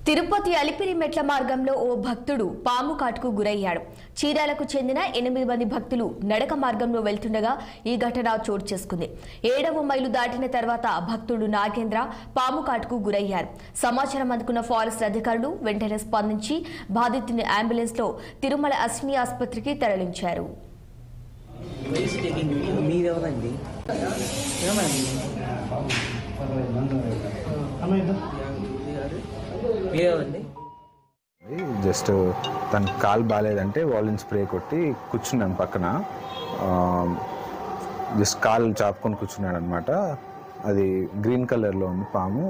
తిరుపతి అలిపిరి మెట్ల మార్గంలో ఓ భక్తుడు పాము కాటుకు గురయ్యాడు. చీరాలకు చెందిన 8 మంది భక్తులు నడక మార్గంలో వెళ్తుండగా ఈ ఘటన చోటు చేసుకుంది. 7వ మైలు దాటిన తర్వాత భక్తుడు నాగేంద్ర పాము కాటుకు గురయ్యారు. సమాచారం అందుకున్న ఫారెస్ట్ అధికారులు వెంటనే స్పందించి బాధితుని అంబులెన్స్ లో తిరుమల అశ్విని ఆసుపత్రికి తరలించారు. జస్ట్ తన కాలు బాగాలేదంటే వాలిన్ స్ప్రే కొట్టి కూర్చున్నాను పక్కన. జస్ట్ కాలు చాపుకొని కూర్చున్నాడు అనమాట. అది గ్రీన్ కలర్లో ఉంది పాము,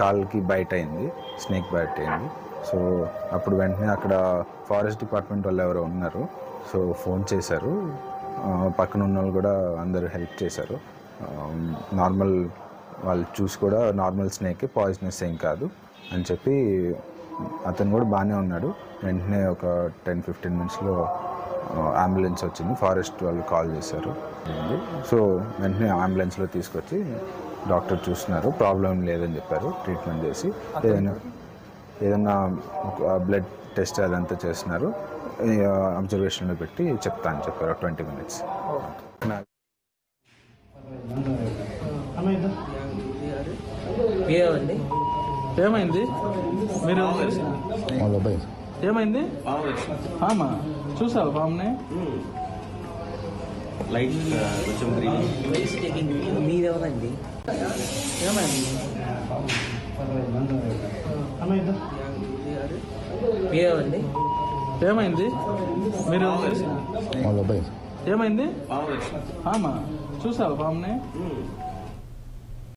కాలుకి బైట్ అయింది, స్నేక్ బైట్ అయింది. సో అప్పుడు వెంటనే అక్కడ ఫారెస్ట్ డిపార్ట్మెంట్ వాళ్ళు ఎవరో ఉన్నారు, సో ఫోన్ చేశారు. పక్కన ఉన్న వాళ్ళు కూడా అందరూ హెల్ప్ చేశారు. నార్మల్ వాళ్ళు చూసి కూడా నార్మల్ స్నేక్, పాయిజనస్ ఏం కాదు అని చెప్పి అతను కూడా బాగానే ఉన్నాడు. వెంటనే ఒక 10-15 మినిట్స్లో అంబులెన్స్ వచ్చింది. ఫారెస్ట్ వాళ్ళు కాల్ చేశారు. సో వెంటనే అంబులెన్స్లో తీసుకొచ్చి డాక్టర్ చూస్తున్నారు, ప్రాబ్లం లేదని చెప్పారు. ట్రీట్మెంట్ చేసి ఏదైనా బ్లడ్ టెస్ట్ అదంతా చేస్తున్నారు. అబ్జర్వేషన్లో పెట్టి చెప్తా అని చెప్పారు. 20 మినిట్స్. ఏమైంది? మీరు ఏమైంది? పామా చూసావా? పాముని లైట్ కొంచెం మీరెవరండి? ఏమైంది? మీరెవరండి? ఏమైంది? మీరు ఏమైంది? పామా చూసావా? పాముని